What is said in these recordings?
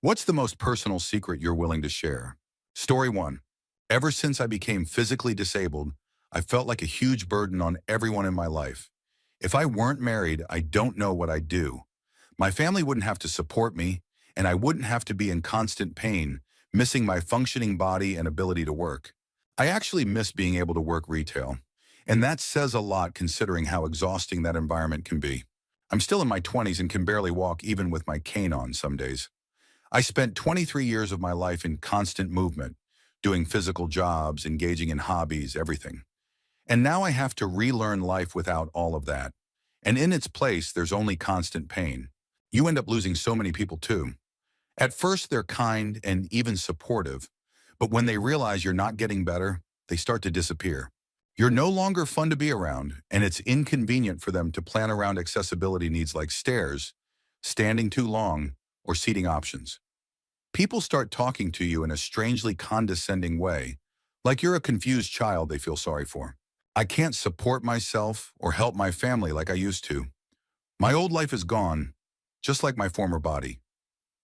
What's the most personal secret you're willing to share? Story 1. Ever since I became physically disabled, I felt like a huge burden on everyone in my life. If I weren't married, I don't know what I'd do. My family wouldn't have to support me, and I wouldn't have to be in constant pain, missing my functioning body and ability to work. I actually miss being able to work retail, and that says a lot considering how exhausting that environment can be. I'm still in my 20s and can barely walk even with my cane on some days. I spent 23 years of my life in constant movement, doing physical jobs, engaging in hobbies, everything. And now I have to relearn life without all of that. And in its place, there's only constant pain. You end up losing so many people too. At first, they're kind and even supportive, but when they realize you're not getting better, they start to disappear. You're no longer fun to be around, and it's inconvenient for them to plan around accessibility needs like stairs, standing too long, or seating options. People start talking to you in a strangely condescending way, like you're a confused child they feel sorry for. I can't support myself or help my family like I used to. My old life is gone, just like my former body.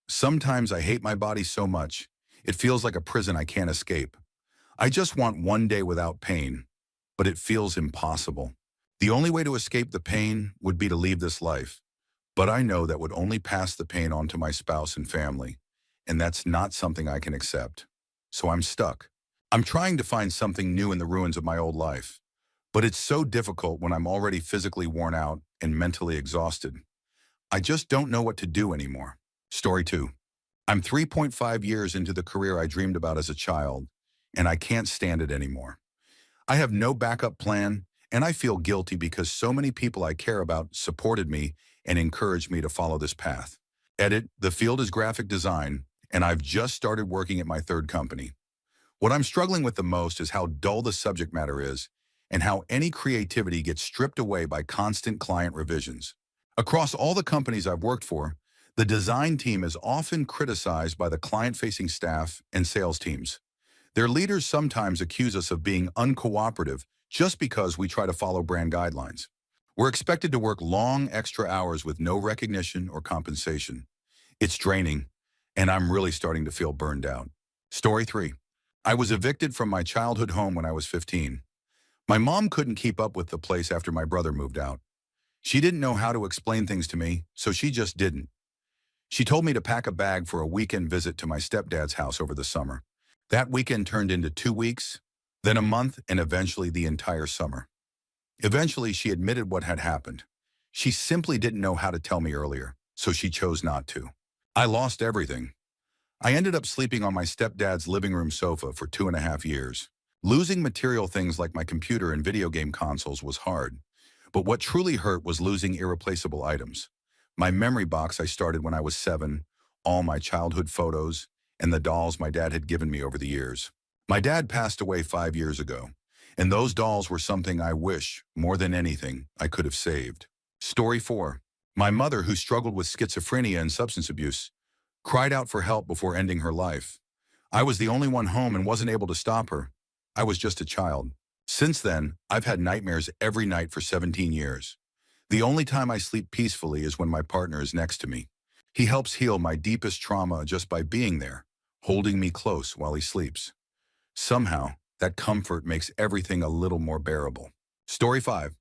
Sometimes I hate my body so much, it feels like a prison I can't escape. I just want one day without pain, but it feels impossible. The only way to escape the pain would be to leave this life, but I know that would only pass the pain on to my spouse and family, and that's not something I can accept. So I'm stuck. I'm trying to find something new in the ruins of my old life, but it's so difficult when I'm already physically worn out and mentally exhausted. I just don't know what to do anymore. Story 2. I'm 3.5 years into the career I dreamed about as a child, and I can't stand it anymore. I have no backup plan, and I feel guilty because so many people I care about supported me and encouraged me to follow this path. The field is graphic design, and I've just started working at my third company. What I'm struggling with the most is how dull the subject matter is and how any creativity gets stripped away by constant client revisions. Across all the companies I've worked for, the design team is often criticized by the client-facing staff and sales teams. Their leaders sometimes accuse us of being uncooperative just because we try to follow brand guidelines. We're expected to work long extra hours with no recognition or compensation. It's draining, and I'm really starting to feel burned out. Story 3. I was evicted from my childhood home when I was 15. My mom couldn't keep up with the place after my brother moved out. She didn't know how to explain things to me, so she just didn't. She told me to pack a bag for a weekend visit to my stepdad's house over the summer. That weekend turned into 2 weeks, then a month, and eventually the entire summer. Eventually, she admitted what had happened. She simply didn't know how to tell me earlier, so she chose not to. I lost everything. I ended up sleeping on my stepdad's living room sofa for 2.5 years. Losing material things like my computer and video game consoles was hard, but what truly hurt was losing irreplaceable items. My memory box I started when I was 7, all my childhood photos, and the dolls my dad had given me over the years. My dad passed away 5 years ago, and those dolls were something I wish, more than anything, I could have saved. Story 4. My mother, who struggled with schizophrenia and substance abuse, cried out for help before ending her life. I was the only one home and wasn't able to stop her. I was just a child. Since then, I've had nightmares every night for 17 years. The only time I sleep peacefully is when my partner is next to me. He helps heal my deepest trauma just by being there, holding me close while he sleeps. Somehow, that comfort makes everything a little more bearable. Story 5.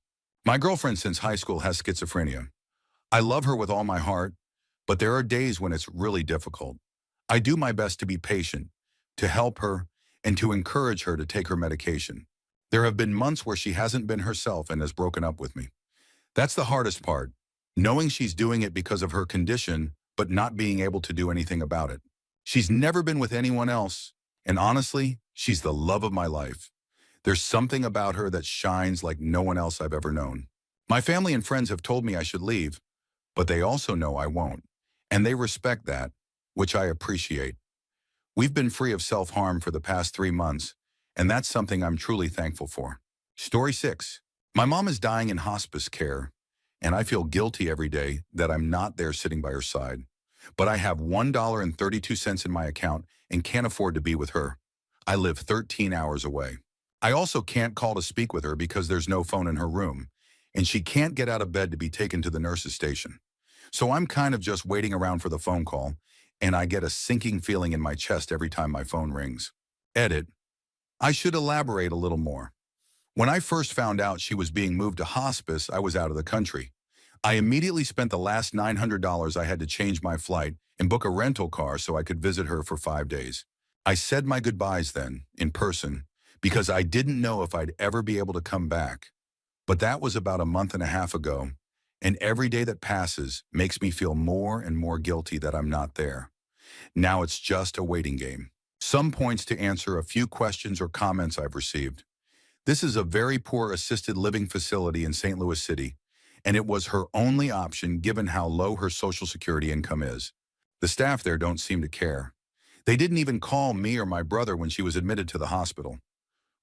My girlfriend since high school has schizophrenia. I love her with all my heart, but there are days when it's really difficult. I do my best to be patient, to help her, and to encourage her to take her medication. There have been months where she hasn't been herself and has broken up with me. That's the hardest part, knowing she's doing it because of her condition, but not being able to do anything about it. She's never been with anyone else, and honestly, she's the love of my life. There's something about her that shines like no one else I've ever known. My family and friends have told me I should leave, but they also know I won't, and they respect that, which I appreciate. We've been free of self-harm for the past 3 months, and that's something I'm truly thankful for. Story 6. My mom is dying in hospice care, and I feel guilty every day that I'm not there sitting by her side. But I have $1.32 in my account and can't afford to be with her. I live 13 hours away. I also can't call to speak with her because there's no phone in her room, and she can't get out of bed to be taken to the nurse's station. So I'm kind of just waiting around for the phone call, and I get a sinking feeling in my chest every time my phone rings. Edit. I should elaborate a little more. When I first found out she was being moved to hospice, I was out of the country. I immediately spent the last $900 I had to change my flight and book a rental car so I could visit her for 5 days. I said my goodbyes then, in person, because I didn't know if I'd ever be able to come back. But that was about a month and a half ago, and every day that passes makes me feel more and more guilty that I'm not there. Now it's just a waiting game. Some points to answer a few questions or comments I've received. This is a very poor assisted living facility in St. Louis City, and it was her only option given how low her Social Security income is. The staff there don't seem to care. They didn't even call me or my brother when she was admitted to the hospital.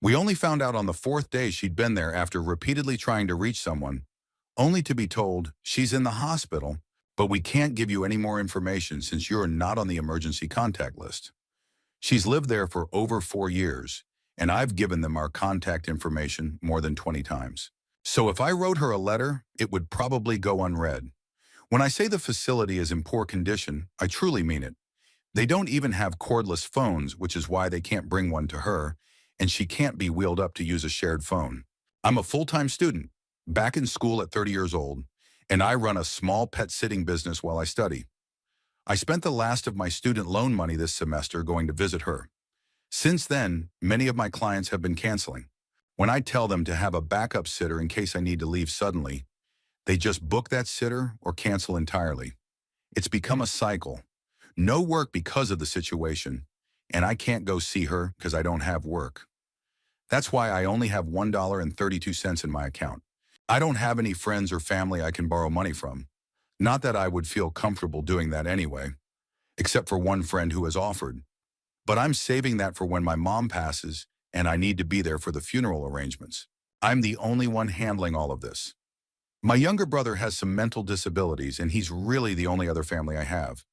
We only found out on the 4th day she'd been there after repeatedly trying to reach someone, only to be told she's in the hospital, but we can't give you any more information since you're not on the emergency contact list. She's lived there for over 4 years, and I've given them our contact information more than 20 times. So if I wrote her a letter, it would probably go unread. When I say the facility is in poor condition, I truly mean it. They don't even have cordless phones, which is why they can't bring one to her, and she can't be wheeled up to use a shared phone. I'm a full-time student, back in school at 30 years old, and I run a small pet sitting business while I study. I spent the last of my student loan money this semester going to visit her. Since then, many of my clients have been canceling. When I tell them to have a backup sitter in case I need to leave suddenly, they just book that sitter or cancel entirely. It's become a cycle. No work because of the situation, and I can't go see her because I don't have work. That's why I only have $1.32 in my account. I don't have any friends or family I can borrow money from. Not that I would feel comfortable doing that anyway, except for one friend who has offered. But I'm saving that for when my mom passes and I need to be there for the funeral arrangements. I'm the only one handling all of this. My younger brother has some mental disabilities, and he's really the only other family I have.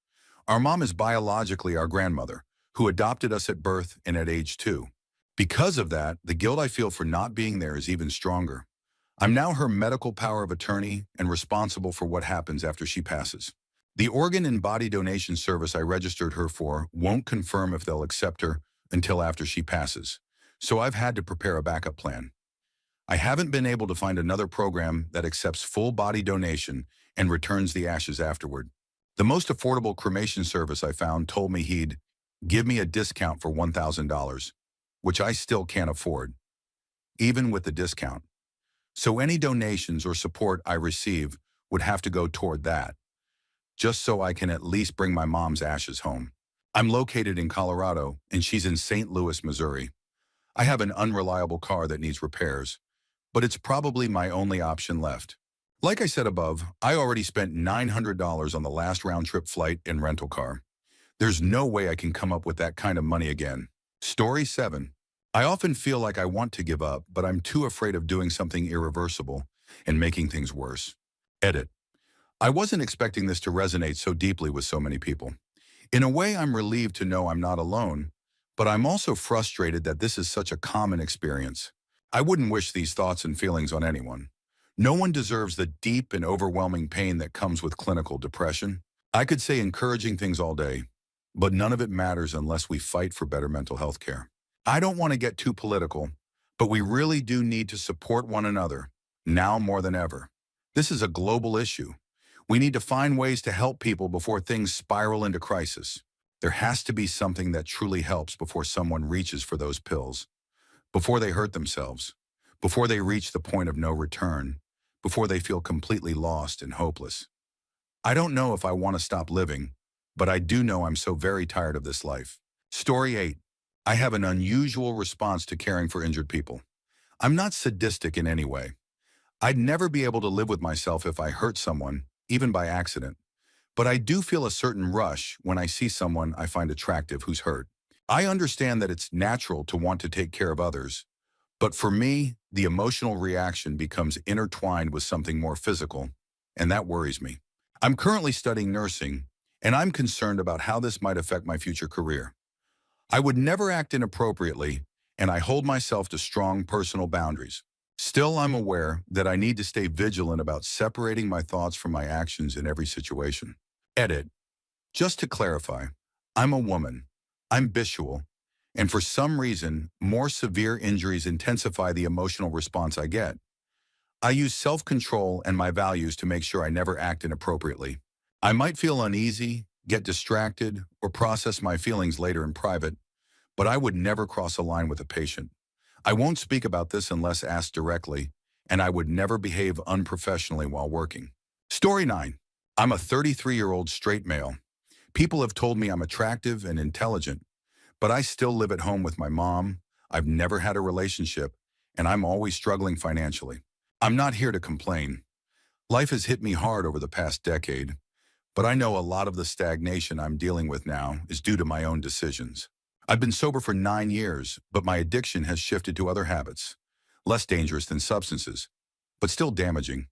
Our mom is biologically our grandmother, who adopted us at birth and at age 2. Because of that, the guilt I feel for not being there is even stronger. I'm now her medical power of attorney and responsible for what happens after she passes. The organ and body donation service I registered her for won't confirm if they'll accept her until after she passes, so I've had to prepare a backup plan. I haven't been able to find another program that accepts full body donation and returns the ashes afterward. The most affordable cremation service I found told me he'd give me a discount for $1,000, which I still can't afford, even with the discount. So any donations or support I receive would have to go toward that, just so I can at least bring my mom's ashes home. I'm located in Colorado, and she's in St. Louis, Missouri. I have an unreliable car that needs repairs, but it's probably my only option left. Like I said above, I already spent $900 on the last round-trip flight and rental car. There's no way I can come up with that kind of money again. Story 7. I often feel like I want to give up, but I'm too afraid of doing something irreversible and making things worse. Edit. I wasn't expecting this to resonate so deeply with so many people. In a way, I'm relieved to know I'm not alone, but I'm also frustrated that this is such a common experience. I wouldn't wish these thoughts and feelings on anyone. No one deserves the deep and overwhelming pain that comes with clinical depression. I could say encouraging things all day, but none of it matters unless we fight for better mental health care. I don't want to get too political, but we really do need to support one another, now more than ever. This is a global issue. We need to find ways to help people before things spiral into crisis. There has to be something that truly helps before someone reaches for those pills, before they hurt themselves, before they reach the point of no return, before they feel completely lost and hopeless. I don't know if I want to stop living, but I do know I'm so very tired of this life. Story 8. I have an unusual response to caring for injured people. I'm not sadistic in any way. I'd never be able to live with myself if I hurt someone, even by accident. But I do feel a certain rush when I see someone I find attractive who's hurt. I understand that it's natural to want to take care of others, but for me, the emotional reaction becomes intertwined with something more physical, and that worries me. I'm currently studying nursing, and I'm concerned about how this might affect my future career. I would never act inappropriately, and I hold myself to strong personal boundaries. Still, I'm aware that I need to stay vigilant about separating my thoughts from my actions in every situation. Edit. Just to clarify, I'm a woman. I'm bisual. And for some reason, more severe injuries intensify the emotional response I get. I use self-control and my values to make sure I never act inappropriately. I might feel uneasy, get distracted, or process my feelings later in private, but I would never cross a line with a patient. I won't speak about this unless asked directly, and I would never behave unprofessionally while working. Story 9. I'm a 33-year-old straight male. People have told me I'm attractive and intelligent, but I still live at home with my mom. I've never had a relationship, and I'm always struggling financially. I'm not here to complain. Life has hit me hard over the past decade, but I know a lot of the stagnation I'm dealing with now is due to my own decisions. I've been sober for 9 years, but my addiction has shifted to other habits, less dangerous than substances, but still damaging.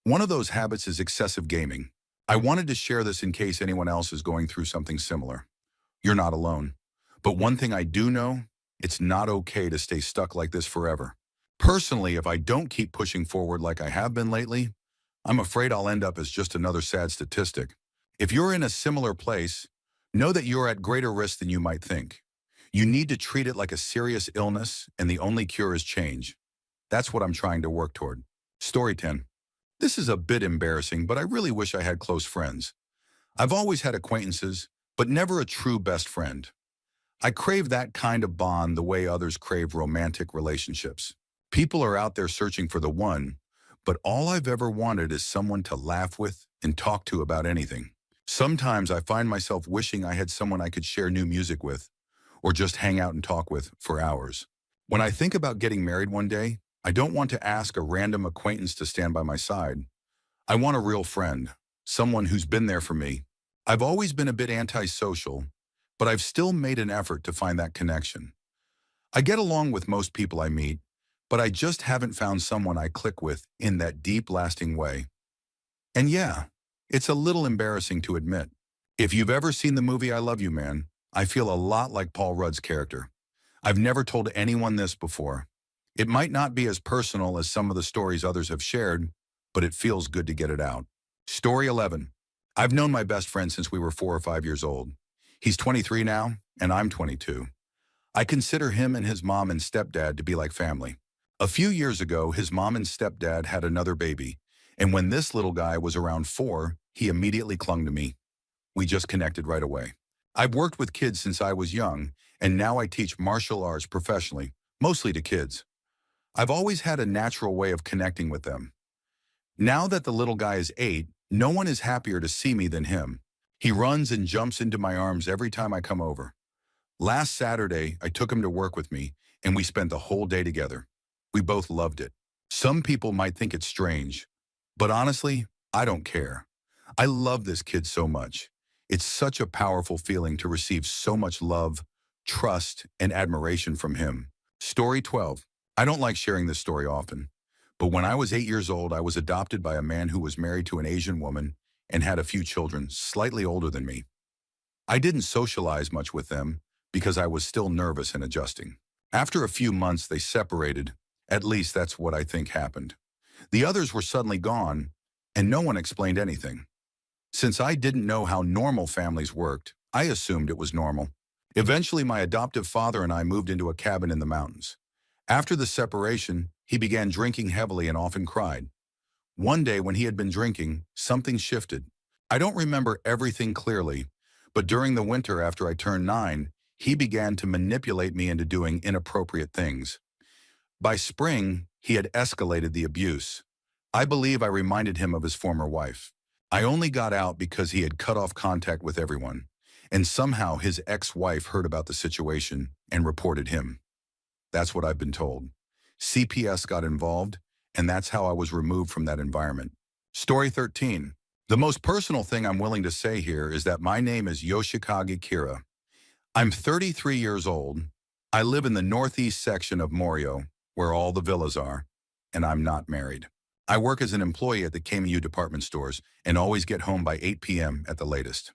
One of those habits is excessive gaming. I wanted to share this in case anyone else is going through something similar. You're not alone. But one thing I do know, it's not okay to stay stuck like this forever. Personally, if I don't keep pushing forward like I have been lately, I'm afraid I'll end up as just another sad statistic. If you're in a similar place, know that you're at greater risk than you might think. You need to treat it like a serious illness, and the only cure is change. That's what I'm trying to work toward. Story 10. This is a bit embarrassing, but I really wish I had close friends. I've always had acquaintances, but never a true best friend. I crave that kind of bond the way others crave romantic relationships. People are out there searching for the one, but all I've ever wanted is someone to laugh with and talk to about anything. Sometimes I find myself wishing I had someone I could share new music with, or just hang out and talk with for hours. When I think about getting married one day, I don't want to ask a random acquaintance to stand by my side. I want a real friend, someone who's been there for me. I've always been a bit antisocial, but I've still made an effort to find that connection. I get along with most people I meet, but I just haven't found someone I click with in that deep, lasting way. And yeah, it's a little embarrassing to admit. If you've ever seen the movie I Love You, Man, I feel a lot like Paul Rudd's character. I've never told anyone this before. It might not be as personal as some of the stories others have shared, but it feels good to get it out. Story 11. I've known my best friend since we were 4 or 5 years old. He's 23 now, and I'm 22. I consider him and his mom and stepdad to be like family. A few years ago, his mom and stepdad had another baby, and when this little guy was around 4, he immediately clung to me. We just connected right away. I've worked with kids since I was young, and now I teach martial arts professionally, mostly to kids. I've always had a natural way of connecting with them. Now that the little guy is 8, no one is happier to see me than him. He runs and jumps into my arms every time I come over. Last Saturday, I took him to work with me, and we spent the whole day together. We both loved it. Some people might think it's strange, but honestly, I don't care. I love this kid so much. It's such a powerful feeling to receive so much love, trust, and admiration from him. Story 12. I don't like sharing this story often, but when I was 8 years old, I was adopted by a man who was married to an Asian woman and had a few children slightly older than me. I didn't socialize much with them because I was still nervous and adjusting. After a few months, they separated. At least that's what I think happened. The others were suddenly gone, and no one explained anything. Since I didn't know how normal families worked, I assumed it was normal. Eventually, my adoptive father and I moved into a cabin in the mountains. After the separation, he began drinking heavily and often cried. One day when he had been drinking, something shifted. I don't remember everything clearly, but during the winter after I turned 9, he began to manipulate me into doing inappropriate things. By spring, he had escalated the abuse. I believe I reminded him of his former wife. I only got out because he had cut off contact with everyone, and somehow his ex-wife heard about the situation and reported him. That's what I've been told. CPS got involved, and that's how I was removed from that environment. Story 13. The most personal thing I'm willing to say here is that my name is Yoshikage Kira. I'm 33 years old. I live in the northeast section of Morio, where all the villas are, and I'm not married. I work as an employee at the KMU department stores and always get home by 8 p.m. at the latest.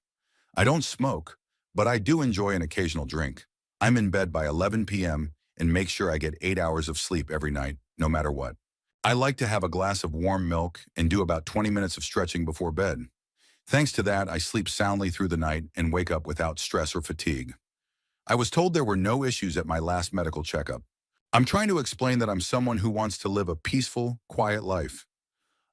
I don't smoke, but I do enjoy an occasional drink. I'm in bed by 11 p.m. and make sure I get 8 hours of sleep every night, no matter what. I like to have a glass of warm milk and do about 20 minutes of stretching before bed. Thanks to that, I sleep soundly through the night and wake up without stress or fatigue. I was told there were no issues at my last medical checkup. I'm trying to explain that I'm someone who wants to live a peaceful, quiet life.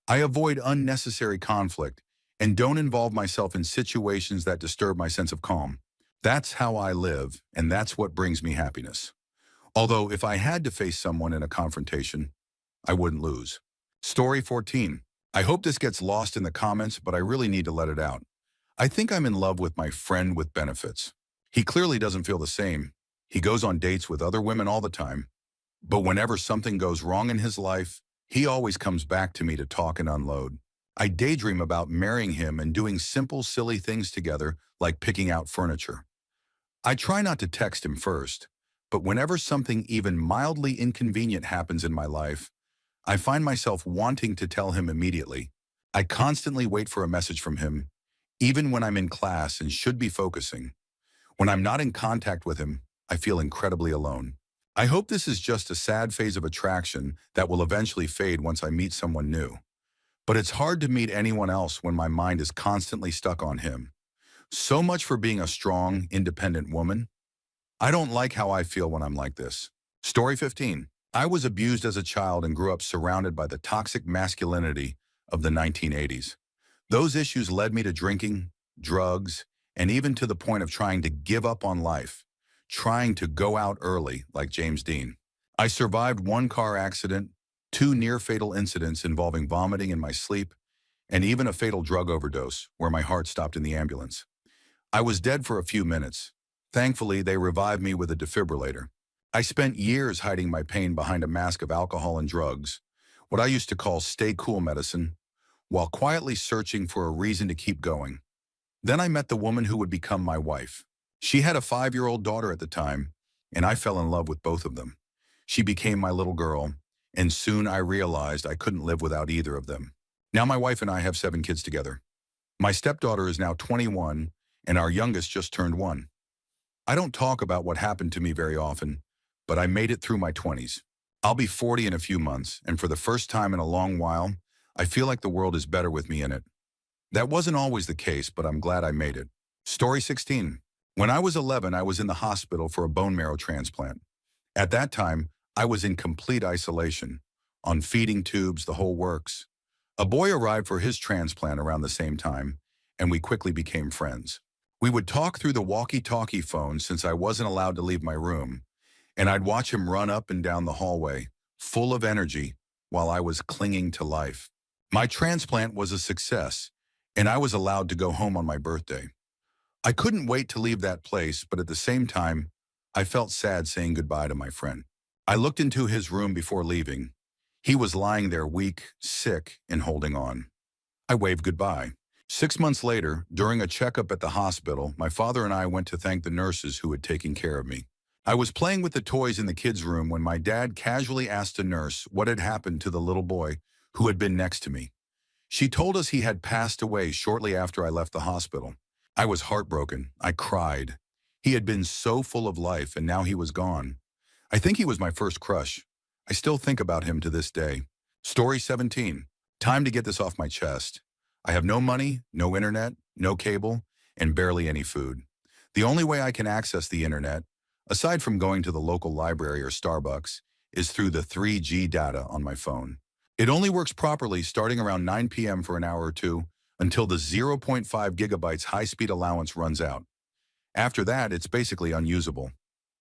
I avoid unnecessary conflict and don't involve myself in situations that disturb my sense of calm. That's how I live, and that's what brings me happiness. Although if I had to face someone in a confrontation, I wouldn't lose. Story 14. I hope this gets lost in the comments, but I really need to let it out. I think I'm in love with my friend with benefits. He clearly doesn't feel the same. He goes on dates with other women all the time. But whenever something goes wrong in his life, he always comes back to me to talk and unload. I daydream about marrying him and doing simple, silly things together, like picking out furniture. I try not to text him first, but whenever something even mildly inconvenient happens in my life, I find myself wanting to tell him immediately. I constantly wait for a message from him, even when I'm in class and should be focusing. When I'm not in contact with him, I feel incredibly alone. I hope this is just a sad phase of attraction that will eventually fade once I meet someone new. But it's hard to meet anyone else when my mind is constantly stuck on him. So much for being a strong, independent woman. I don't like how I feel when I'm like this. Story 15. I was abused as a child and grew up surrounded by the toxic masculinity of the 1980s. Those issues led me to drinking, drugs, and even to the point of trying to give up on life, trying to go out early like James Dean. I survived one car accident, two near-fatal incidents involving vomiting in my sleep, and even a fatal drug overdose where my heart stopped in the ambulance. I was dead for a few minutes. Thankfully, they revived me with a defibrillator. I spent years hiding my pain behind a mask of alcohol and drugs, what I used to call stay cool medicine, while quietly searching for a reason to keep going. Then I met the woman who would become my wife. She had a 5-year-old daughter at the time, and I fell in love with both of them. She became my little girl, and soon I realized I couldn't live without either of them. Now my wife and I have 7 kids together. My stepdaughter is now 21, and our youngest just turned 1. I don't talk about what happened to me very often, but I made it through my 20s. I'll be 40 in a few months, and for the first time in a long while, I feel like the world is better with me in it. That wasn't always the case, but I'm glad I made it. Story 16. When I was 11, I was in the hospital for a bone marrow transplant. At that time, I was in complete isolation, on feeding tubes, the whole works. A boy arrived for his transplant around the same time, and we quickly became friends. We would talk through the walkie-talkie phone since I wasn't allowed to leave my room, and I'd watch him run up and down the hallway, full of energy, while I was clinging to life. My transplant was a success, and I was allowed to go home on my birthday. I couldn't wait to leave that place, but at the same time, I felt sad saying goodbye to my friend. I looked into his room before leaving. He was lying there weak, sick, and holding on. I waved goodbye. 6 months later, during a checkup at the hospital, my father and I went to thank the nurses who had taken care of me. I was playing with the toys in the kids' room when my dad casually asked a nurse what had happened to the little boy who had been next to me. She told us he had passed away shortly after I left the hospital. I was heartbroken. I cried. He had been so full of life, and now he was gone. I think he was my first crush. I still think about him to this day. Story 17. Time to get this off my chest. I have no money, no internet, no cable, and barely any food. The only way I can access the internet, aside from going to the local library or Starbucks, is through the 3G data on my phone. It only works properly starting around 9 p.m. for an hour or two until the 0.5 gigabytes high-speed allowance runs out. After that, it's basically unusable.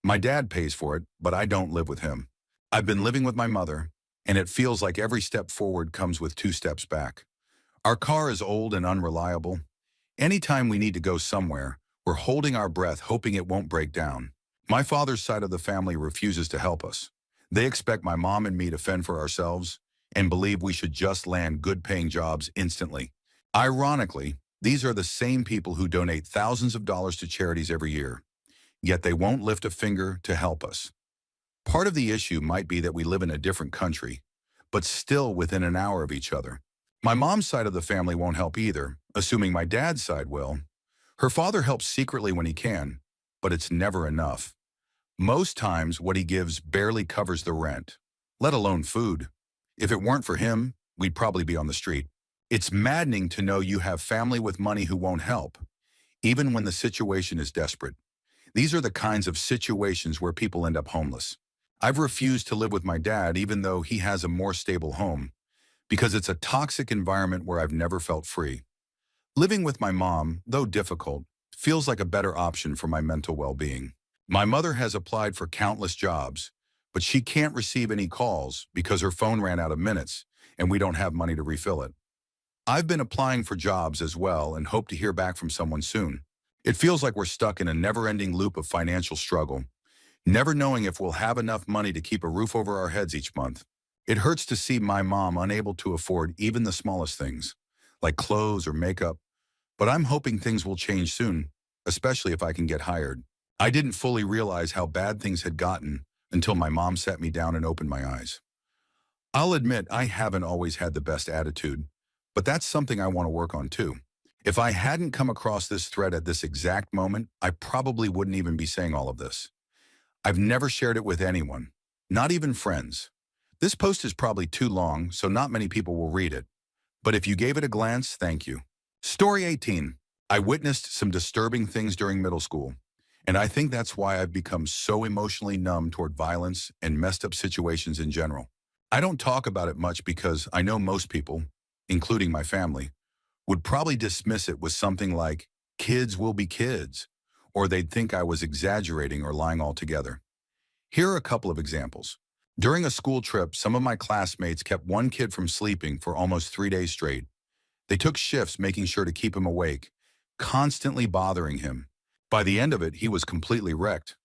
My dad pays for it, but I don't live with him. I've been living with my mother, and it feels like every step forward comes with 2 steps back. Our car is old and unreliable. Anytime we need to go somewhere, we're holding our breath hoping it won't break down. My father's side of the family refuses to help us. They expect my mom and me to fend for ourselves and believe we should just land good-paying jobs instantly. Ironically, these are the same people who donate thousands of dollars to charities every year, yet they won't lift a finger to help us. Part of the issue might be that we live in a different country, but still within an hour of each other. My mom's side of the family won't help either, assuming my dad's side will. Her father helps secretly when he can, but it's never enough. Most times, what he gives barely covers the rent, let alone food. If it weren't for him, we'd probably be on the street. It's maddening to know you have family with money who won't help, even when the situation is desperate. These are the kinds of situations where people end up homeless. I've refused to live with my dad even though he has a more stable home, because it's a toxic environment where I've never felt free. Living with my mom, though difficult, feels like a better option for my mental well-being. My mother has applied for countless jobs, but she can't receive any calls because her phone ran out of minutes and we don't have money to refill it. I've been applying for jobs as well and hope to hear back from someone soon. It feels like we're stuck in a never-ending loop of financial struggle, never knowing if we'll have enough money to keep a roof over our heads each month. It hurts to see my mom unable to afford even the smallest things, like clothes or makeup, but I'm hoping things will change soon, especially if I can get hired. I didn't fully realize how bad things had gotten until my mom sat me down and opened my eyes. I'll admit I haven't always had the best attitude, but that's something I want to work on too. If I hadn't come across this thread at this exact moment, I probably wouldn't even be saying all of this. I've never shared it with anyone, not even friends. This post is probably too long, so not many people will read it. But if you gave it a glance, thank you. Story 18. I witnessed some disturbing things during middle school, and I think that's why I've become so emotionally numb toward violence and messed up situations in general. I don't talk about it much because I know most people, including my family, would probably dismiss it with something like, kids will be kids, or they'd think I was exaggerating or lying altogether. Here are a couple of examples. During a school trip, some of my classmates kept one kid from sleeping for almost 3 days straight. They took shifts making sure to keep him awake, constantly bothering him. By the end of it, he was completely wrecked.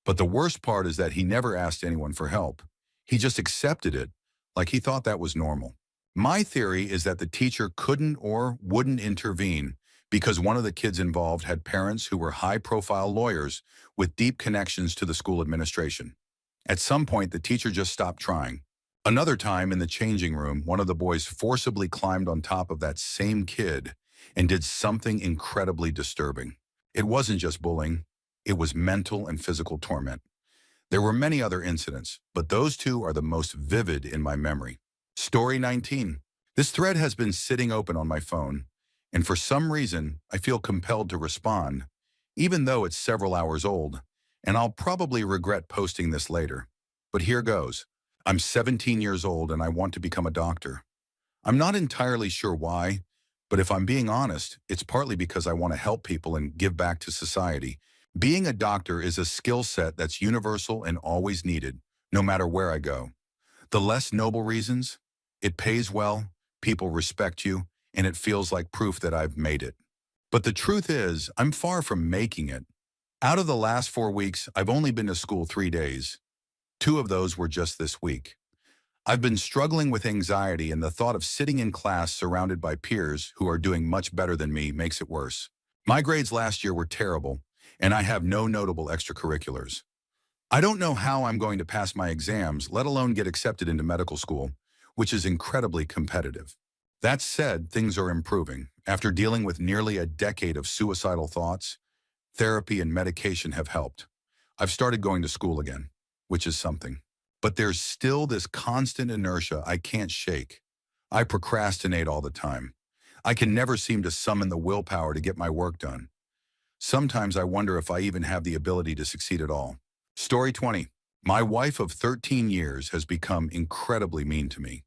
But the worst part is that he never asked anyone for help. He just accepted it, like he thought that was normal. My theory is that the teacher couldn't or wouldn't intervene because one of the kids involved had parents who were high-profile lawyers with deep connections to the school administration. At some point, the teacher just stopped trying. Another time in the changing room, one of the boys forcibly climbed on top of that same kid and did something incredibly disturbing. It wasn't just bullying, it was mental and physical torment. There were many other incidents, but those two are the most vivid in my memory. Story 19. This thread has been sitting open on my phone, and for some reason, I feel compelled to respond, even though it's several hours old, and I'll probably regret posting this later. But here goes. I'm 17 years old and I want to become a doctor. I'm not entirely sure why, but if I'm being honest, it's partly because I want to help people and give back to society. Being a doctor is a skill set that's universal and always needed, no matter where I go. The less noble reasons, it pays well, people respect you, and it feels like proof that I've made it. But the truth is, I'm far from making it. Out of the last 4 weeks, I've only been to school 3 days. 2 of those were just this week. I've been struggling with anxiety, and the thought of sitting in class surrounded by peers who are doing much better than me makes it worse. My grades last year were terrible, and I have no notable extracurriculars. I don't know how I'm going to pass my exams, let alone get accepted into medical school, which is incredibly competitive. That said, things are improving. After dealing with nearly a decade of suicidal thoughts, therapy and medication have helped. I've started going to school again, which is something. But there's still this constant inertia I can't shake. I procrastinate all the time. I can never seem to summon the willpower to get my work done. Sometimes I wonder if I even have the ability to succeed at all. Story 20. My wife of 13 years has become incredibly mean to me.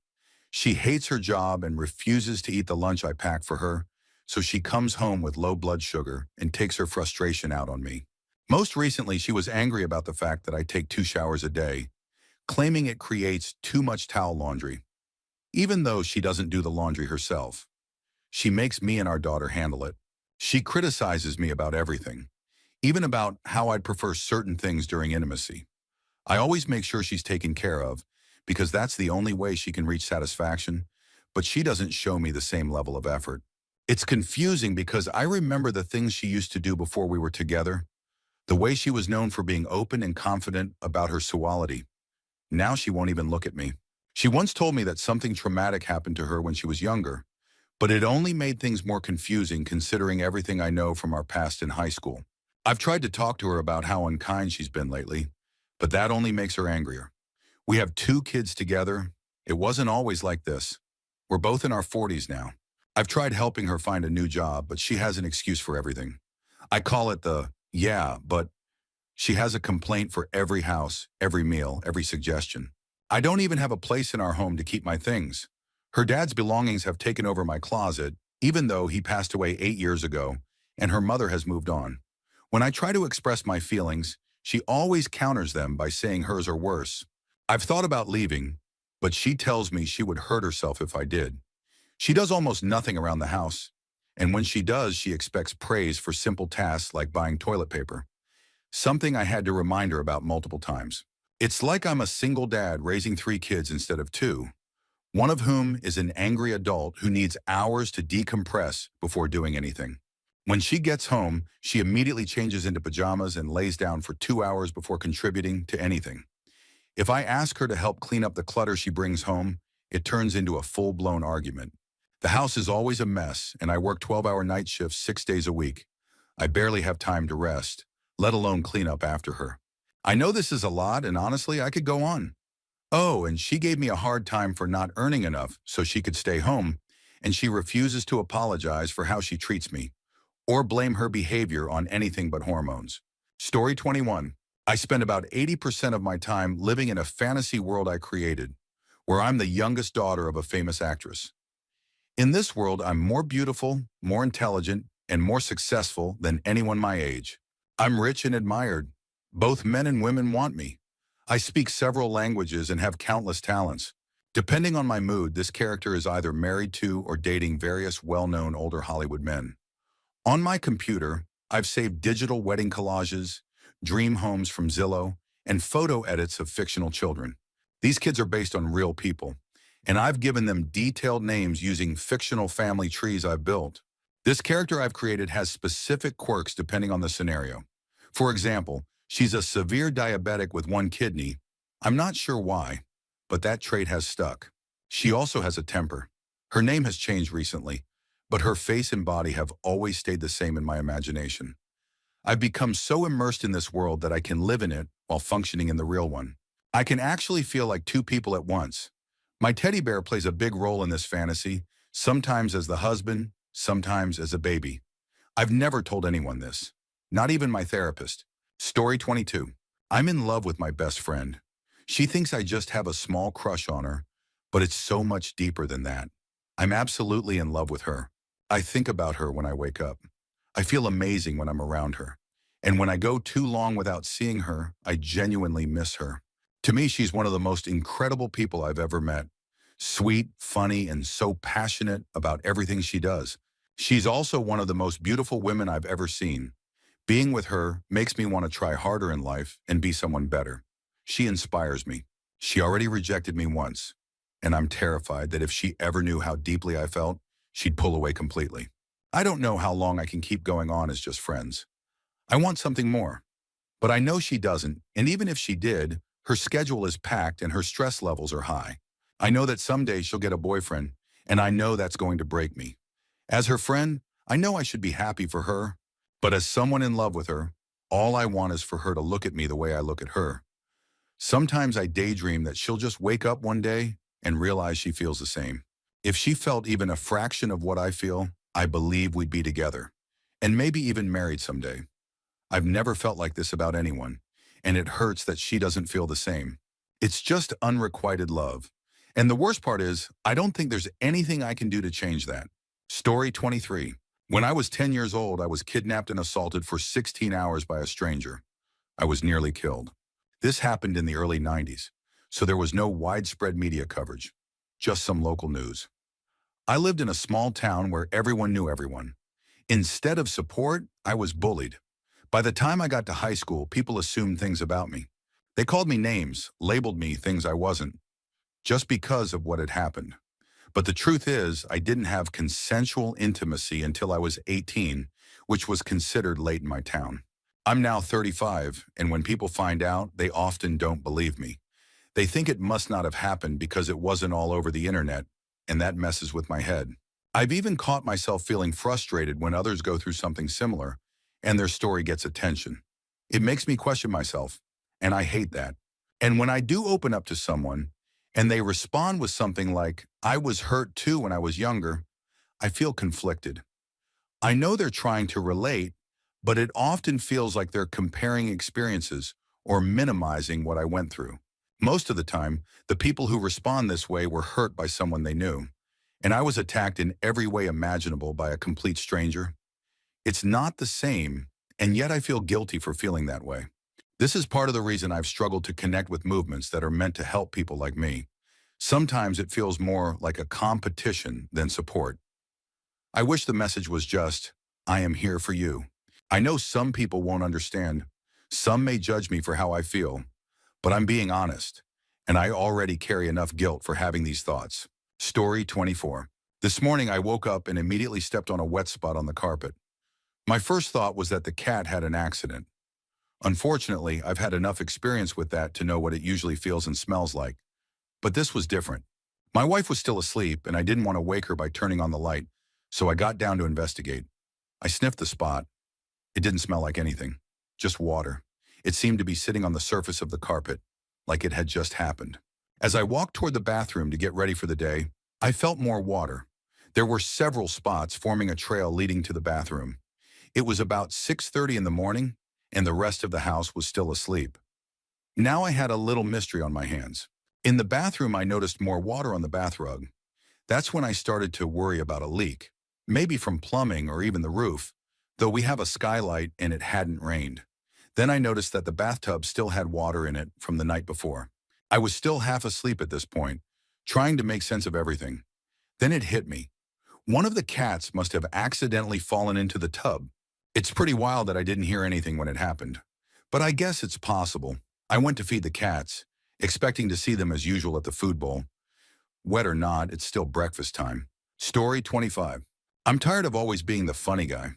She hates her job and refuses to eat the lunch I pack for her, so she comes home with low blood sugar and takes her frustration out on me. Most recently, she was angry about the fact that I take 2 showers a day, claiming it creates too much towel laundry, even though she doesn't do the laundry herself. She makes me and our daughter handle it. She criticizes me about everything, even about how I'd prefer certain things during intimacy. I always make sure she's taken care of, because that's the only way she can reach satisfaction, but she doesn't show me the same level of effort. It's confusing because I remember the things she used to do before we were together, the way she was known for being open and confident about her sexuality. Now she won't even look at me. She once told me that something traumatic happened to her when she was younger, but it only made things more confusing considering everything I know from our past in high school. I've tried to talk to her about how unkind she's been lately, but that only makes her angrier. We have 2 kids together. It wasn't always like this. We're both in our 40s now. I've tried helping her find a new job, but she has an excuse for everything. I call it the, yeah, but she has a complaint for every house, every meal, every suggestion. I don't even have a place in our home to keep my things. Her dad's belongings have taken over my closet, even though he passed away 8 years ago, and her mother has moved on. When I try to express my feelings, she always counters them by saying hers are worse. I've thought about leaving, but she tells me she would hurt herself if I did. She does almost nothing around the house, and when she does, she expects praise for simple tasks like buying toilet paper, something I had to remind her about multiple times. It's like I'm a single dad raising 3 kids instead of 2, one of whom is an angry adult who needs hours to decompress before doing anything. When she gets home, she immediately changes into pajamas and lays down for 2 hours before contributing to anything. If I ask her to help clean up the clutter she brings home, it turns into a full-blown argument. The house is always a mess, and I work 12-hour night shifts 6 days a week. I barely have time to rest, let alone clean up after her. I know this is a lot, and honestly, I could go on. Oh, and she gave me a hard time for not earning enough so she could stay home, and she refuses to apologize for how she treats me, or blame her behavior on anything but hormones. Story 21. I spend about 80% of my time living in a fantasy world I created, where I'm the youngest daughter of a famous actress. In this world, I'm more beautiful, more intelligent, and more successful than anyone my age. I'm rich and admired. Both men and women want me. I speak several languages and have countless talents. Depending on my mood, this character is either married to or dating various well-known older Hollywood men. On my computer, I've saved digital wedding collages, dream homes from Zillow, and photo edits of fictional children. These kids are based on real people, and I've given them detailed names using fictional family trees I've built. This character I've created has specific quirks depending on the scenario. For example, she's a severe diabetic with one kidney. I'm not sure why, but that trait has stuck. She also has a temper. Her name has changed recently, but her face and body have always stayed the same in my imagination. I've become so immersed in this world that I can live in it while functioning in the real one. I can actually feel like 2 people at once. My teddy bear plays a big role in this fantasy, sometimes as the husband, sometimes as a baby. I've never told anyone this, not even my therapist. Story 22. I'm in love with my best friend. She thinks I just have a small crush on her, but it's so much deeper than that. I'm absolutely in love with her. I think about her when I wake up. I feel amazing when I'm around her. And when I go too long without seeing her, I genuinely miss her. To me, she's one of the most incredible people I've ever met. Sweet, funny, and so passionate about everything she does. She's also one of the most beautiful women I've ever seen. Being with her makes me want to try harder in life and be someone better. She inspires me. She already rejected me once, and I'm terrified that if she ever knew how deeply I felt, she'd pull away completely. I don't know how long I can keep going on as just friends. I want something more. But I know she doesn't, and even if she did, her schedule is packed and her stress levels are high. I know that someday she'll get a boyfriend, and I know that's going to break me. As her friend, I know I should be happy for her, but as someone in love with her, all I want is for her to look at me the way I look at her. Sometimes I daydream that she'll just wake up one day and realize she feels the same. If she felt even a fraction of what I feel, I believe we'd be together, and maybe even married someday. I've never felt like this about anyone, and it hurts that she doesn't feel the same. It's just unrequited love. And the worst part is, I don't think there's anything I can do to change that. Story 23. When I was 10 years old, I was kidnapped and assaulted for 16 hours by a stranger. I was nearly killed. This happened in the early 90s, so there was no widespread media coverage, just some local news. I lived in a small town where everyone knew everyone. Instead of support, I was bullied. By the time I got to high school, people assumed things about me. They called me names, labeled me things I wasn't, just because of what had happened. But the truth is, I didn't have consensual intimacy until I was 18, which was considered late in my town. I'm now 35, and when people find out, they often don't believe me. They think it must not have happened because it wasn't all over the internet, and that messes with my head. I've even caught myself feeling frustrated when others go through something similar, and their story gets attention. It makes me question myself, and I hate that. And when I do open up to someone, and they respond with something like, "I was hurt too when I was younger," I feel conflicted. I know they're trying to relate, but it often feels like they're comparing experiences or minimizing what I went through. Most of the time, the people who respond this way were hurt by someone they knew, and I was attacked in every way imaginable by a complete stranger. It's not the same, and yet I feel guilty for feeling that way. This is part of the reason I've struggled to connect with movements that are meant to help people like me. Sometimes it feels more like a competition than support. I wish the message was just, I am here for you. I know some people won't understand. Some may judge me for how I feel, but I'm being honest, and I already carry enough guilt for having these thoughts. Story 24. This morning I woke up and immediately stepped on a wet spot on the carpet. My first thought was that the cat had an accident. Unfortunately, I've had enough experience with that to know what it usually feels and smells like. But this was different. My wife was still asleep, and I didn't want to wake her by turning on the light, so I got down to investigate. I sniffed the spot. It didn't smell like anything, just water. It seemed to be sitting on the surface of the carpet, like it had just happened. As I walked toward the bathroom to get ready for the day, I felt more water. There were several spots forming a trail leading to the bathroom. It was about 6:30 in the morning, and the rest of the house was still asleep. Now I had a little mystery on my hands. In the bathroom, I noticed more water on the bath rug. That's when I started to worry about a leak, maybe from plumbing or even the roof, though we have a skylight and it hadn't rained. Then I noticed that the bathtub still had water in it from the night before. I was still half asleep at this point, trying to make sense of everything. Then it hit me. One of the cats must have accidentally fallen into the tub. It's pretty wild that I didn't hear anything when it happened, but I guess it's possible. I went to feed the cats, expecting to see them as usual at the food bowl. Wet or not, it's still breakfast time. Story 25. I'm tired of always being the funny guy.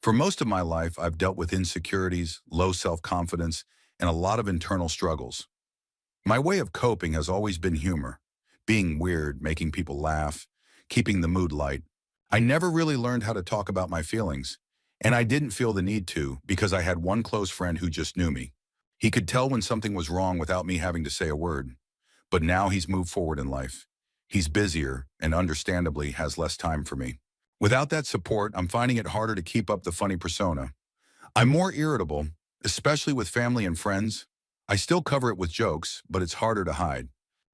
For most of my life, I've dealt with insecurities, low self-confidence, and a lot of internal struggles. My way of coping has always been humor, being weird, making people laugh, keeping the mood light. I never really learned how to talk about my feelings, and I didn't feel the need to because I had one close friend who just knew me. He could tell when something was wrong without me having to say a word. But now he's moved forward in life. He's busier and understandably has less time for me. Without that support, I'm finding it harder to keep up the funny persona. I'm more irritable, especially with family and friends. I still cover it with jokes, but it's harder to hide.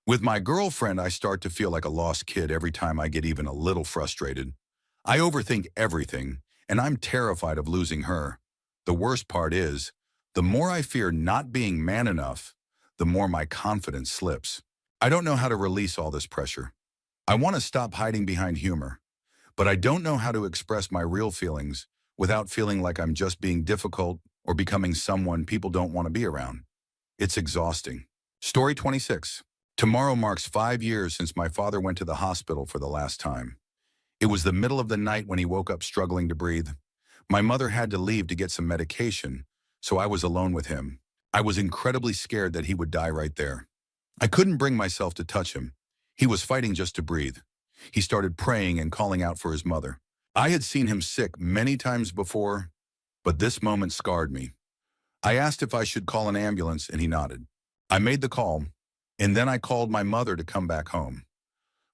With my girlfriend, I start to feel like a lost kid every time I get even a little frustrated. I overthink everything, and I'm terrified of losing her. The worst part is, the more I fear not being man enough, the more my confidence slips. I don't know how to release all this pressure. I want to stop hiding behind humor, but I don't know how to express my real feelings without feeling like I'm just being difficult or becoming someone people don't want to be around. It's exhausting. Story 26. Tomorrow marks 5 years since my father went to the hospital for the last time. It was the middle of the night when he woke up struggling to breathe. My mother had to leave to get some medication, so I was alone with him. I was incredibly scared that he would die right there. I couldn't bring myself to touch him. He was fighting just to breathe. He started praying and calling out for his mother. I had seen him sick many times before, but this moment scarred me. I asked if I should call an ambulance, and he nodded. I made the call, and then I called my mother to come back home.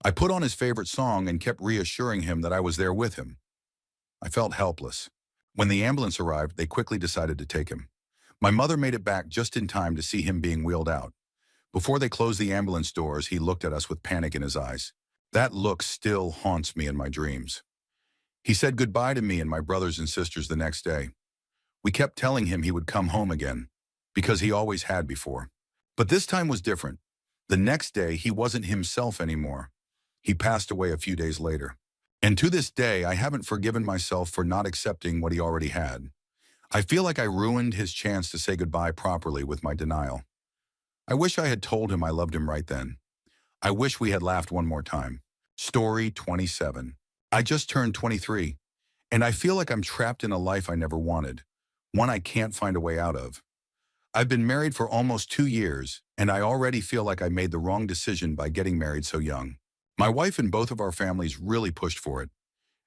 I put on his favorite song and kept reassuring him that I was there with him. I felt helpless. When the ambulance arrived, they quickly decided to take him. My mother made it back just in time to see him being wheeled out. Before they closed the ambulance doors, he looked at us with panic in his eyes. That look still haunts me in my dreams. He said goodbye to me and my brothers and sisters the next day. We kept telling him he would come home again, because he always had before. But this time was different. The next day, he wasn't himself anymore. He passed away a few days later. And to this day, I haven't forgiven myself for not accepting what he already had. I feel like I ruined his chance to say goodbye properly with my denial. I wish I had told him I loved him right then. I wish we had laughed one more time. Story 27. I just turned 23, and I feel like I'm trapped in a life I never wanted, one I can't find a way out of. I've been married for almost 2 years, and I already feel like I made the wrong decision by getting married so young. My wife and both of our families really pushed for it.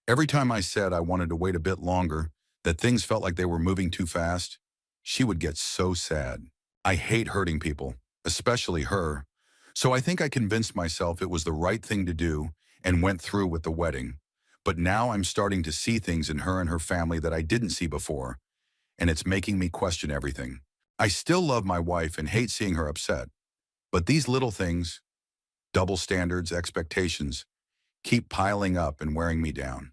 Every time I said I wanted to wait a bit longer, that things felt like they were moving too fast, she would get so sad. I hate hurting people, especially her. So I think I convinced myself it was the right thing to do and went through with the wedding. But now I'm starting to see things in her and her family that I didn't see before, and it's making me question everything. I still love my wife and hate seeing her upset, but these little things, double standards, expectations, keep piling up and wearing me down.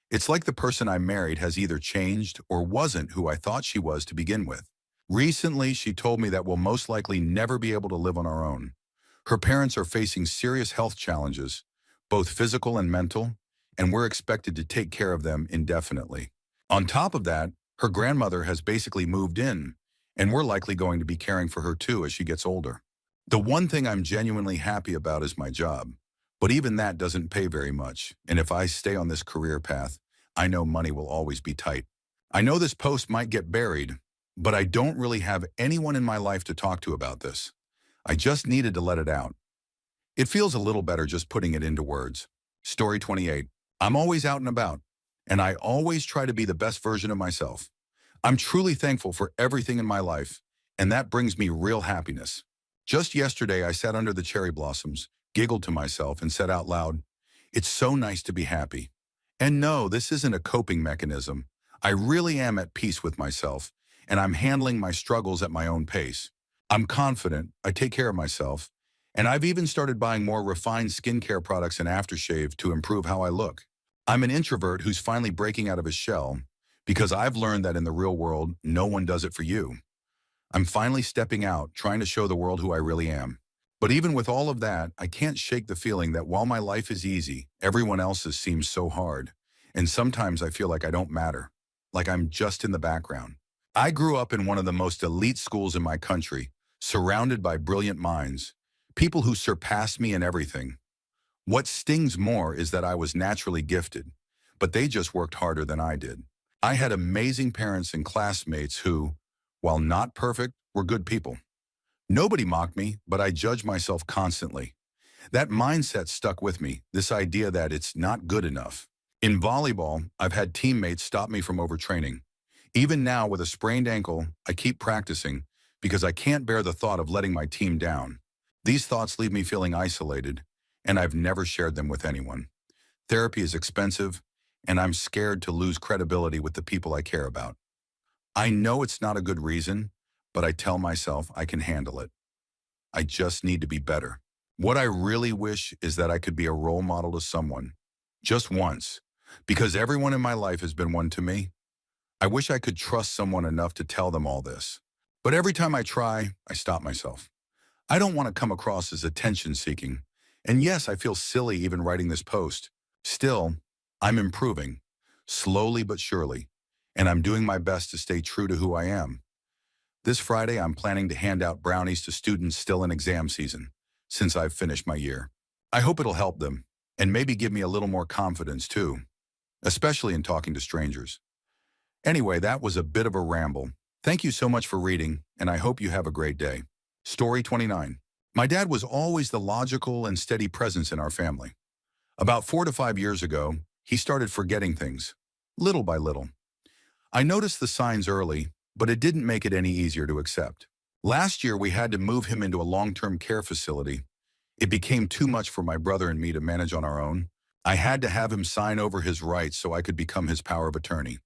It's like the person I married has either changed or wasn't who I thought she was to begin with. Recently, she told me that we'll most likely never be able to live on our own. Her parents are facing serious health challenges, both physical and mental, and we're expected to take care of them indefinitely. On top of that, her grandmother has basically moved in, and we're likely going to be caring for her too as she gets older. The one thing I'm genuinely happy about is my job, but even that doesn't pay very much, and if I stay on this career path, I know money will always be tight. I know this post might get buried, but I don't really have anyone in my life to talk to about this. I just needed to let it out. It feels a little better just putting it into words. Story 28. I'm always out and about, and I always try to be the best version of myself. I'm truly thankful for everything in my life, and that brings me real happiness. Just yesterday, I sat under the cherry blossoms, giggled to myself, and said out loud, "It's so nice to be happy." And no, this isn't a coping mechanism. I really am at peace with myself, and I'm handling my struggles at my own pace. I'm confident, I take care of myself, and I've even started buying more refined skincare products and aftershave to improve how I look. I'm an introvert who's finally breaking out of his shell because I've learned that in the real world, no one does it for you. I'm finally stepping out, trying to show the world who I really am. But even with all of that, I can't shake the feeling that while my life is easy, everyone else's seems so hard. And sometimes I feel like I don't matter, like I'm just in the background. I grew up in one of the most elite schools in my country, surrounded by brilliant minds, people who surpassed me in everything. What stings more is that I was naturally gifted, but they just worked harder than I did. I had amazing parents and classmates who, while not perfect, were good people. Nobody mocked me, but I judged myself constantly. That mindset stuck with me, this idea that it's not good enough. In volleyball, I've had teammates stop me from overtraining. Even now, with a sprained ankle, I keep practicing because I can't bear the thought of letting my team down. These thoughts leave me feeling isolated, and I've never shared them with anyone. Therapy is expensive, and I'm scared to lose credibility with the people I care about. I know it's not a good reason, but I tell myself I can handle it. I just need to be better. What I really wish is that I could be a role model to someone, just once, because everyone in my life has been one to me. I wish I could trust someone enough to tell them all this. But every time I try, I stop myself. I don't want to come across as attention-seeking. And yes, I feel silly even writing this post. Still, I'm improving, slowly but surely, and I'm doing my best to stay true to who I am. This Friday, I'm planning to hand out brownies to students still in exam season, since I've finished my year. I hope it'll help them, and maybe give me a little more confidence too, especially in talking to strangers. Anyway, that was a bit of a ramble. Thank you so much for reading, and I hope you have a great day. Story 29. My dad was always the logical and steady presence in our family. About 4 to 5 years ago, he started forgetting things, little by little. I noticed the signs early, but it didn't make it any easier to accept. Last year, we had to move him into a long-term care facility. It became too much for my brother and me to manage on our own. I had to have him sign over his rights so I could become his power of attorney.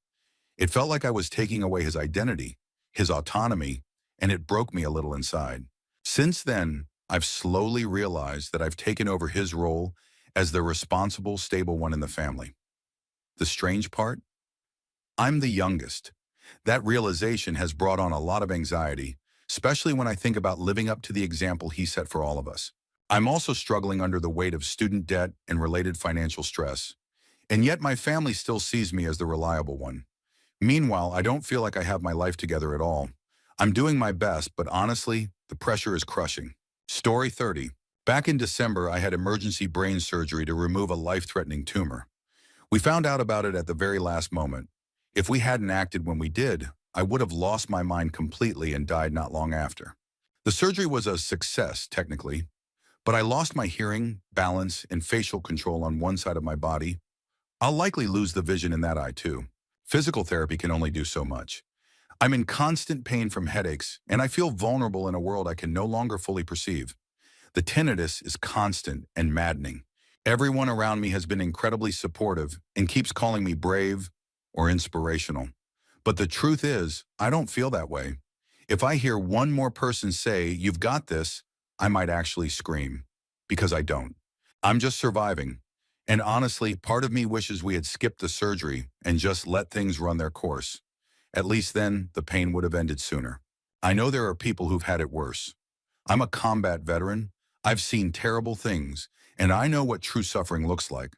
It felt like I was taking away his identity, his autonomy, and it broke me a little inside. Since then, I've slowly realized that I've taken over his role as the responsible, stable one in the family. The strange part? I'm the youngest. That realization has brought on a lot of anxiety, especially when I think about living up to the example he set for all of us. I'm also struggling under the weight of student debt and related financial stress. And yet my family still sees me as the reliable one. Meanwhile, I don't feel like I have my life together at all. I'm doing my best, but honestly, the pressure is crushing. Story 30. Back in December, I had emergency brain surgery to remove a life-threatening tumor. We found out about it at the very last moment. If we hadn't acted when we did, I would have lost my mind completely and died not long after. The surgery was a success, technically, but I lost my hearing, balance, and facial control on one side of my body. I'll likely lose the vision in that eye too. Physical therapy can only do so much. I'm in constant pain from headaches, and I feel vulnerable in a world I can no longer fully perceive. The tinnitus is constant and maddening. Everyone around me has been incredibly supportive and keeps calling me brave or inspirational. But the truth is, I don't feel that way. If I hear one more person say, "You've got this," I might actually scream. Because I don't. I'm just surviving. And honestly, part of me wishes we had skipped the surgery and just let things run their course. At least then, the pain would have ended sooner. I know there are people who've had it worse. I'm a combat veteran. I've seen terrible things, and I know what true suffering looks like.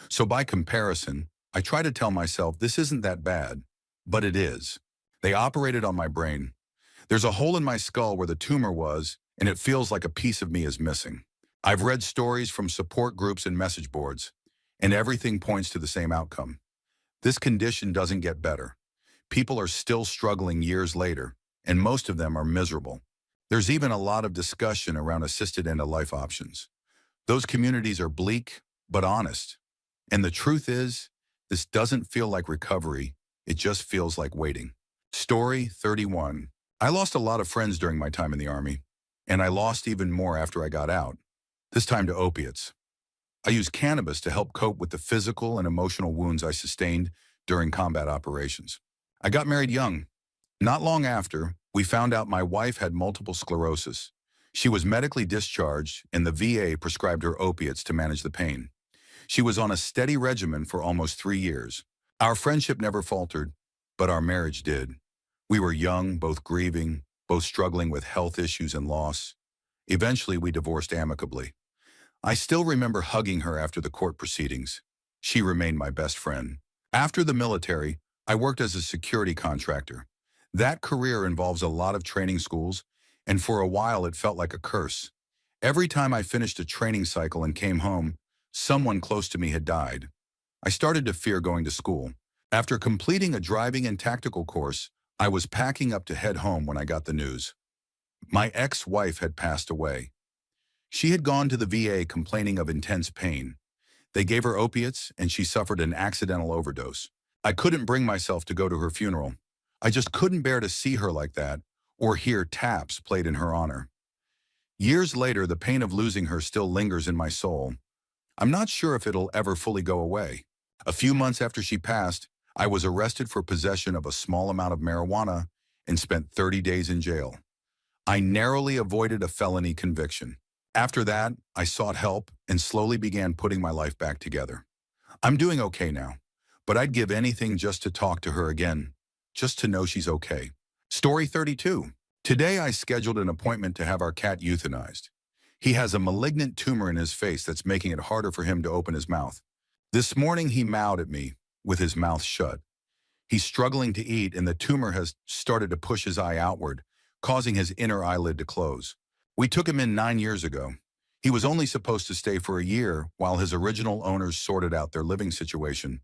So by comparison, I try to tell myself this isn't that bad, but it is. They operated on my brain. There's a hole in my skull where the tumor was, and it feels like a piece of me is missing. I've read stories from support groups and message boards, and everything points to the same outcome. This condition doesn't get better. People are still struggling years later, and most of them are miserable. There's even a lot of discussion around assisted end-of-life options. Those communities are bleak, but honest. And the truth is, this doesn't feel like recovery, it just feels like waiting. Story 31. I lost a lot of friends during my time in the Army, and I lost even more after I got out, this time to opiates. I used cannabis to help cope with the physical and emotional wounds I sustained during combat operations. I got married young. Not long after, we found out my wife had multiple sclerosis. She was medically discharged, and the VA prescribed her opiates to manage the pain. She was on a steady regimen for almost 3 years. Our friendship never faltered, but our marriage did. We were young, both grieving, both struggling with health issues and loss. Eventually, we divorced amicably. I still remember hugging her after the court proceedings. She remained my best friend. After the military, I worked as a security contractor. That career involves a lot of training schools, and for a while it felt like a curse. Every time I finished a training cycle and came home, someone close to me had died. I started to fear going to school. After completing a driving and tactical course, I was packing up to head home when I got the news. My ex-wife had passed away. She had gone to the VA complaining of intense pain. They gave her opiates, and she suffered an accidental overdose. I couldn't bring myself to go to her funeral. I just couldn't bear to see her like that or hear taps played in her honor. Years later, the pain of losing her still lingers in my soul. I'm not sure if it'll ever fully go away. A few months after she passed, I was arrested for possession of a small amount of marijuana and spent 30 days in jail. I narrowly avoided a felony conviction. After that, I sought help and slowly began putting my life back together. I'm doing okay now, but I'd give anything just to talk to her again, just to know she's okay. Story 32. Today I scheduled an appointment to have our cat euthanized. He has a malignant tumor in his face that's making it harder for him to open his mouth. This morning he meowed at me with his mouth shut. He's struggling to eat, and the tumor has started to push his eye outward, causing his inner eyelid to close. We took him in 9 years ago. He was only supposed to stay for a year while his original owners sorted out their living situation.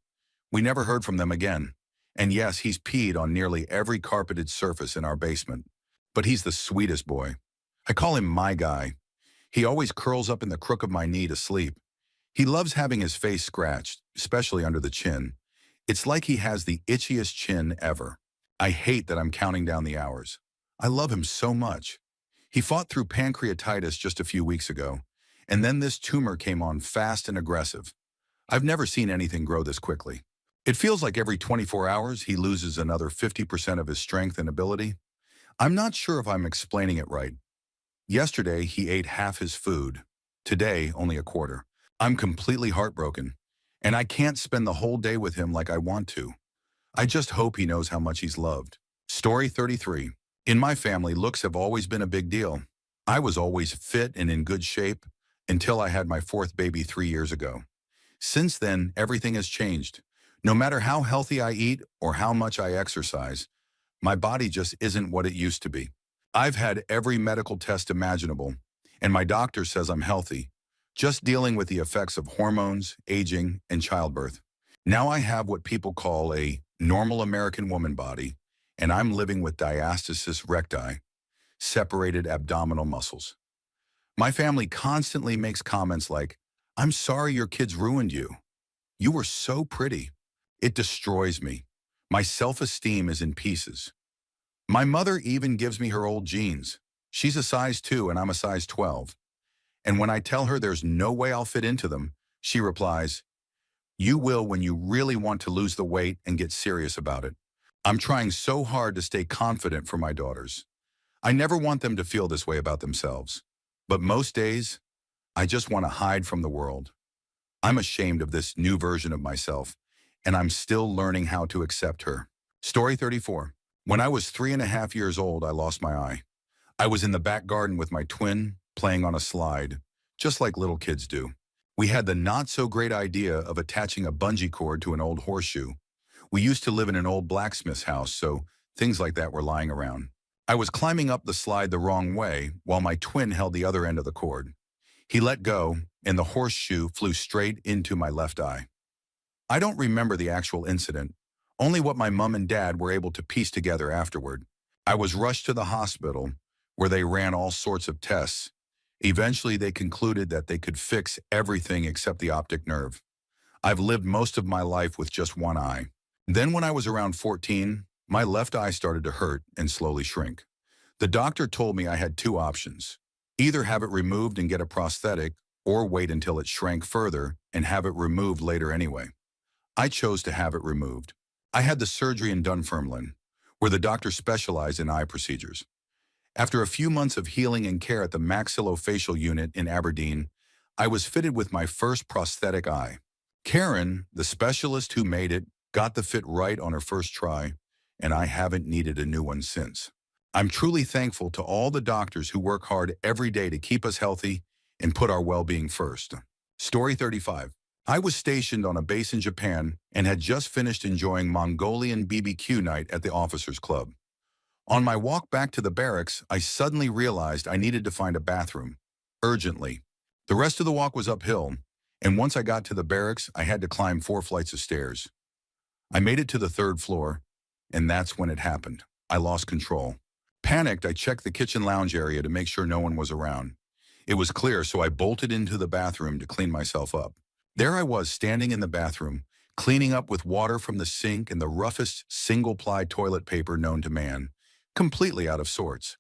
We never heard from them again. And yes, he's peed on nearly every carpeted surface in our basement. But he's the sweetest boy. I call him my guy. He always curls up in the crook of my knee to sleep. He loves having his face scratched, especially under the chin. It's like he has the itchiest chin ever. I hate that I'm counting down the hours. I love him so much. He fought through pancreatitis just a few weeks ago, and then this tumor came on fast and aggressive. I've never seen anything grow this quickly. It feels like every 24 hours he loses another 50% of his strength and ability. I'm not sure if I'm explaining it right. Yesterday, he ate half his food. Today, only a quarter. I'm completely heartbroken, and I can't spend the whole day with him like I want to. I just hope he knows how much he's loved. Story 33. In my family, looks have always been a big deal. I was always fit and in good shape until I had my fourth baby 3 years ago. Since then, everything has changed. No matter how healthy I eat or how much I exercise, my body just isn't what it used to be. I've had every medical test imaginable, and my doctor says I'm healthy, just dealing with the effects of hormones, aging, and childbirth. Now I have what people call a normal American woman body, and I'm living with diastasis recti, separated abdominal muscles. My family constantly makes comments like, "I'm sorry your kids ruined you. You were so pretty." It destroys me. My self-esteem is in pieces. My mother even gives me her old jeans. She's a size 2 and I'm a size 12. And when I tell her there's no way I'll fit into them, She replies, "You will when you really want to lose the weight and get serious about it. I'm trying so hard to stay confident for my daughters. I never want them to feel this way about themselves. But most days, I just want to hide from the world. I'm ashamed of this new version of myself, and I'm still learning how to accept her." Story 34. When I was 3.5 years old, I lost my eye. I was in the back garden with my twin, playing on a slide, just like little kids do. We had the not-so-great idea of attaching a bungee cord to an old horseshoe. We used to live in an old blacksmith's house, so things like that were lying around. I was climbing up the slide the wrong way while my twin held the other end of the cord. He let go, and the horseshoe flew straight into my left eye. I don't remember the actual incident, only what my mom and dad were able to piece together afterward. I was rushed to the hospital, where they ran all sorts of tests. Eventually, they concluded that they could fix everything except the optic nerve. I've lived most of my life with just one eye. Then when I was around 14, my left eye started to hurt and slowly shrink. The doctor told me I had two options: either have it removed and get a prosthetic, or wait until it shrank further and have it removed later anyway. I chose to have it removed. I had the surgery in Dunfermline, where the doctor specialized in eye procedures. After a few months of healing and care at the maxillofacial unit in Aberdeen, I was fitted with my first prosthetic eye. Karen, the specialist who made it, got the fit right on her first try, and I haven't needed a new one since. I'm truly thankful to all the doctors who work hard every day to keep us healthy and put our well-being first. Story 35. I was stationed on a base in Japan and had just finished enjoying Mongolian BBQ night at the officers' club. On my walk back to the barracks, I suddenly realized I needed to find a bathroom, urgently. The rest of the walk was uphill, and once I got to the barracks, I had to climb 4 flights of stairs. I made it to the 3rd floor, and that's when it happened. I lost control. Panicked, I checked the kitchen lounge area to make sure no one was around. It was clear, so I bolted into the bathroom to clean myself up. There I was, standing in the bathroom, cleaning up with water from the sink and the roughest single-ply toilet paper known to man, completely out of sorts.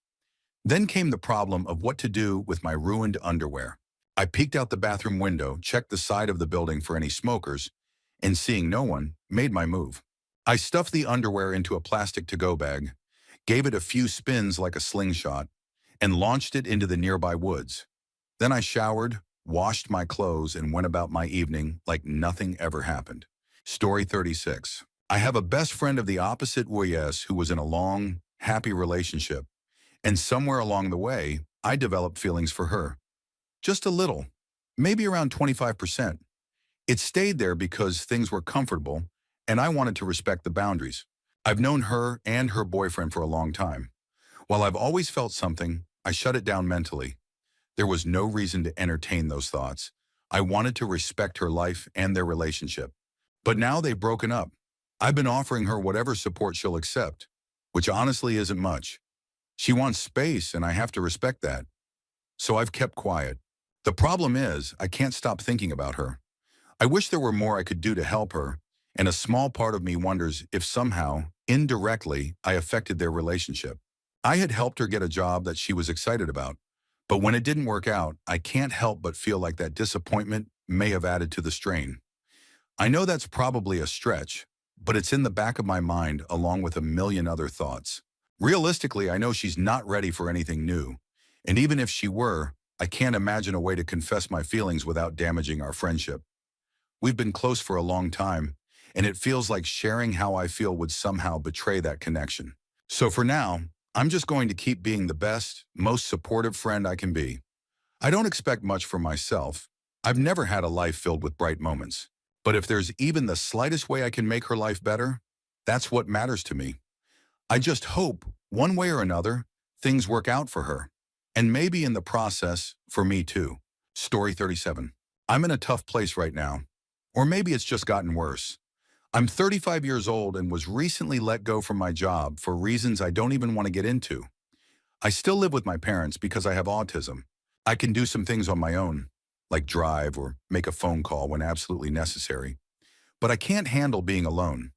Then came the problem of what to do with my ruined underwear. I peeked out the bathroom window, checked the side of the building for any smokers, and seeing no one, made my move. I stuffed the underwear into a plastic to-go bag, gave it a few spins like a slingshot, and launched it into the nearby woods. Then I showered, washed my clothes, and went about my evening like nothing ever happened. Story 36. I have a best friend of the opposite sex who was in a long, happy relationship, and somewhere along the way, I developed feelings for her. Just a little, maybe around 25%. It stayed there because things were comfortable, and I wanted to respect the boundaries. I've known her and her boyfriend for a long time. While I've always felt something, I shut it down mentally. There was no reason to entertain those thoughts. I wanted to respect her life and their relationship. But now they've broken up. I've been offering her whatever support she'll accept, which honestly isn't much. She wants space, and I have to respect that. So I've kept quiet. The problem is, I can't stop thinking about her. I wish there were more I could do to help her, and a small part of me wonders if somehow, indirectly, I affected their relationship. I had helped her get a job that she was excited about, but when it didn't work out, I can't help but feel like that disappointment may have added to the strain. I know that's probably a stretch, but it's in the back of my mind along with a million other thoughts. Realistically, I know she's not ready for anything new, and even if she were, I can't imagine a way to confess my feelings without damaging our friendship. We've been close for a long time, and it feels like sharing how I feel would somehow betray that connection. So for now, I'm just going to keep being the best, most supportive friend I can be. I don't expect much from myself. I've never had a life filled with bright moments. But if there's even the slightest way I can make her life better, that's what matters to me. I just hope, one way or another, things work out for her. And maybe in the process, for me too. Story 37. I'm in a tough place right now. Or maybe it's just gotten worse. I'm 35 years old and was recently let go from my job for reasons I don't even want to get into. I still live with my parents because I have autism. I can do some things on my own, like drive or make a phone call when absolutely necessary. But I can't handle being alone.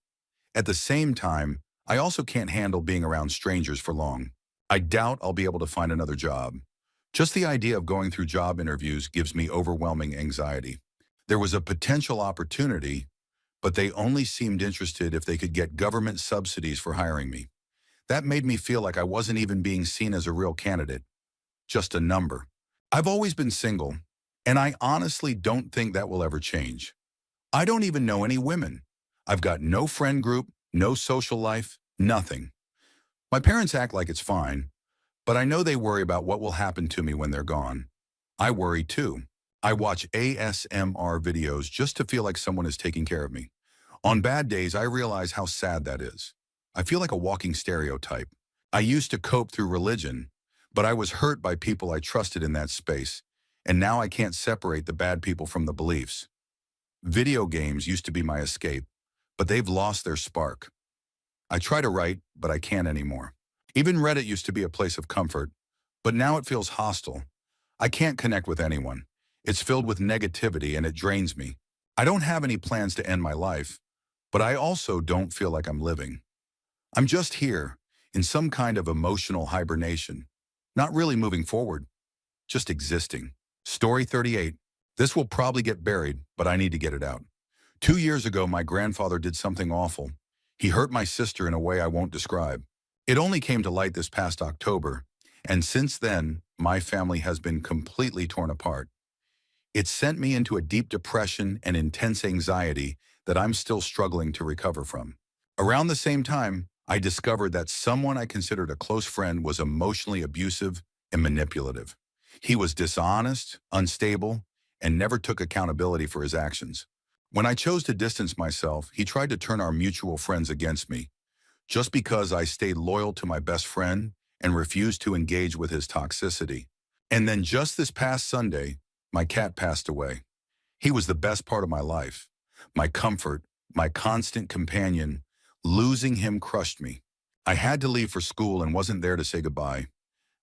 At the same time, I also can't handle being around strangers for long. I doubt I'll be able to find another job. Just the idea of going through job interviews gives me overwhelming anxiety. There was a potential opportunity, but they only seemed interested if they could get government subsidies for hiring me. That made me feel like I wasn't even being seen as a real candidate, just a number. I've always been single, and I honestly don't think that will ever change. I don't even know any women. I've got no friend group, no social life, nothing. My parents act like it's fine, but I know they worry about what will happen to me when they're gone. I worry too. I watch ASMR videos just to feel like someone is taking care of me. On bad days, I realize how sad that is. I feel like a walking stereotype. I used to cope through religion, but I was hurt by people I trusted in that space, and now I can't separate the bad people from the beliefs. Video games used to be my escape, but they've lost their spark. I try to write, but I can't anymore. Even Reddit used to be a place of comfort, but now it feels hostile. I can't connect with anyone. It's filled with negativity and it drains me. I don't have any plans to end my life, but I also don't feel like I'm living. I'm just here, in some kind of emotional hibernation. Not really moving forward, just existing. Story 38. This will probably get buried, but I need to get it out. 2 years ago, my grandfather did something awful. He hurt my sister in a way I won't describe. It only came to light this past October, and since then, my family has been completely torn apart. It sent me into a deep depression and intense anxiety that I'm still struggling to recover from. Around the same time, I discovered that someone I considered a close friend was emotionally abusive and manipulative. He was dishonest, unstable, and never took accountability for his actions. When I chose to distance myself, he tried to turn our mutual friends against me, just because I stayed loyal to my best friend and refused to engage with his toxicity. And then just this past Sunday, my cat passed away. He was the best part of my life, my comfort, my constant companion. Losing him crushed me. I had to leave for school and wasn't there to say goodbye.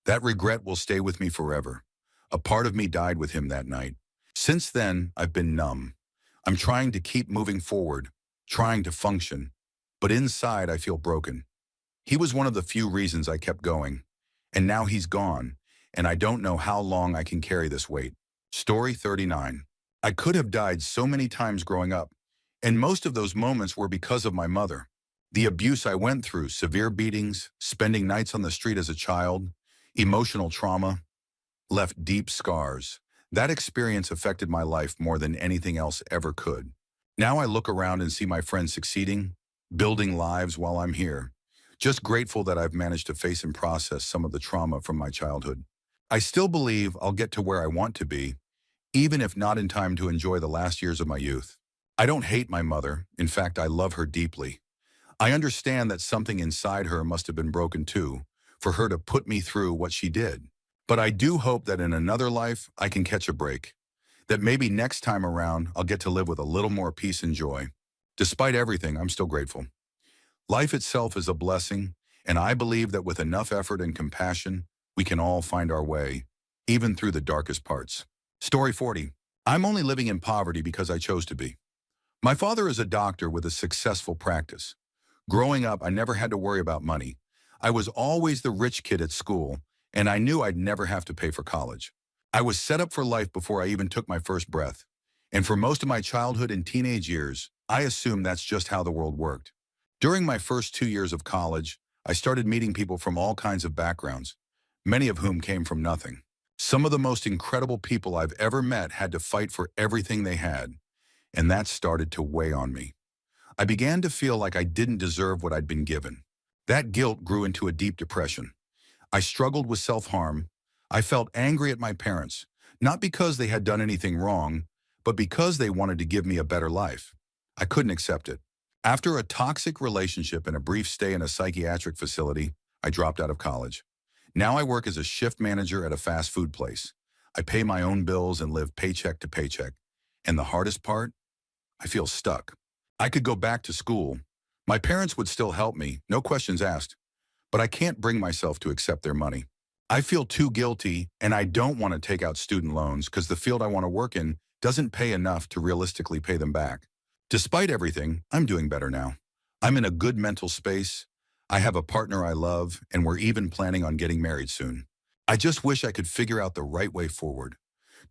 That regret will stay with me forever. A part of me died with him that night. Since then, I've been numb. I'm trying to keep moving forward, trying to function, but inside I feel broken. He was one of the few reasons I kept going, and now he's gone, and I don't know how long I can carry this weight. Story 39. I could have died so many times growing up, and most of those moments were because of my mother. The abuse I went through, severe beatings, spending nights on the street as a child, emotional trauma, left deep scars. That experience affected my life more than anything else ever could. Now I look around and see my friends succeeding, building lives while I'm here. Just grateful that I've managed to face and process some of the trauma from my childhood. I still believe I'll get to where I want to be, even if not in time to enjoy the last years of my youth. I don't hate my mother. In fact, I love her deeply. I understand that something inside her must have been broken too, for her to put me through what she did. But I do hope that in another life, I can catch a break. That maybe next time around, I'll get to live with a little more peace and joy. Despite everything, I'm still grateful. Life itself is a blessing, and I believe that with enough effort and compassion, we can all find our way, even through the darkest parts. Story 40. I'm only living in poverty because I chose to be. My father is a doctor with a successful practice. Growing up, I never had to worry about money. I was always the rich kid at school, and I knew I'd never have to pay for college. I was set up for life before I even took my first breath. And for most of my childhood and teenage years, I assumed that's just how the world worked. During my first 2 years of college, I started meeting people from all kinds of backgrounds, many of whom came from nothing. Some of the most incredible people I've ever met had to fight for everything they had, and that started to weigh on me. I began to feel like I didn't deserve what I'd been given. That guilt grew into a deep depression. I struggled with self-harm. I felt angry at my parents, not because they had done anything wrong, but because they wanted to give me a better life. I couldn't accept it. After a toxic relationship and a brief stay in a psychiatric facility, I dropped out of college. Now I work as a shift manager at a fast food place. I pay my own bills and live paycheck to paycheck. And the hardest part? I feel stuck. I could go back to school. My parents would still help me, no questions asked. But I can't bring myself to accept their money. I feel too guilty, and I don't want to take out student loans because the field I want to work in doesn't pay enough to realistically pay them back. Despite everything, I'm doing better now. I'm in a good mental space. I have a partner I love, and we're even planning on getting married soon. I just wish I could figure out the right way forward.